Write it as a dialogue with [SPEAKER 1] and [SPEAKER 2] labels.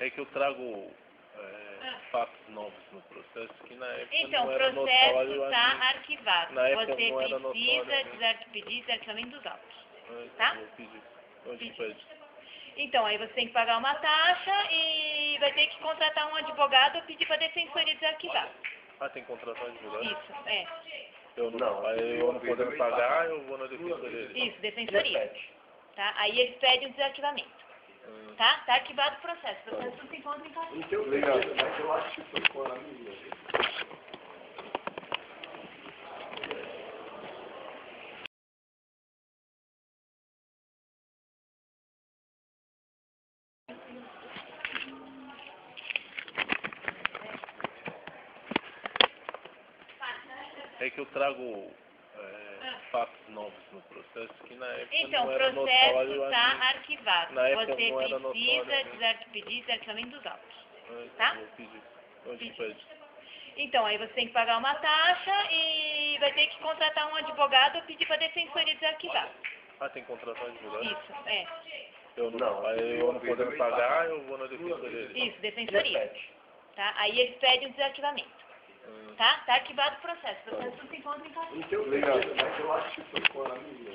[SPEAKER 1] É que eu trago fatos novos no processo que na época
[SPEAKER 2] Então,
[SPEAKER 1] não
[SPEAKER 2] o
[SPEAKER 1] era
[SPEAKER 2] processo
[SPEAKER 1] notório.
[SPEAKER 2] está arquivado.
[SPEAKER 1] Na época
[SPEAKER 2] Você
[SPEAKER 1] não era
[SPEAKER 2] precisa pedir desarquivamento dos autos. Tá?
[SPEAKER 1] Eu pedi. Onde pede?
[SPEAKER 2] Então, aí você tem que pagar uma taxa e vai ter que contratar um advogado ou pedir para a defensoria desarquivar.
[SPEAKER 1] Ah, tem que contratar advogado?
[SPEAKER 2] Isso, é.
[SPEAKER 1] Eu não podendo pagar, eu vou na defensoria.
[SPEAKER 2] Isso, defensoria. Tá? Aí eles pedem o desarquivamento. Tá? Tá arquivado o processo. O processo não se encontra em casa.
[SPEAKER 3] Legal, mas eu acho que foi com a minha.
[SPEAKER 1] É que eu trago fatos novos no processo que na época
[SPEAKER 2] Então,
[SPEAKER 1] não
[SPEAKER 2] o
[SPEAKER 1] era
[SPEAKER 2] processo
[SPEAKER 1] notório.
[SPEAKER 2] está arquivado.
[SPEAKER 1] Na época
[SPEAKER 2] Você
[SPEAKER 1] não era
[SPEAKER 2] precisa pedir desarquivamento dos autos. Tá?
[SPEAKER 1] Eu pedi. Onde pede?
[SPEAKER 2] Então, aí você tem que pagar uma taxa e vai ter que contratar um advogado ou pedir para a defensoria desarquivar.
[SPEAKER 1] Ah, tem que contratar advogado?
[SPEAKER 2] Isso, é.
[SPEAKER 1] Eu não podendo pagar, eu vou na defensoria.
[SPEAKER 2] Isso, defensoria. Tá? Aí eles pedem o desarquivamento. Tá? Tá arquivado o processo. O processo não se encontra em casa.
[SPEAKER 3] Legal, mas eu acho que foi com a minha.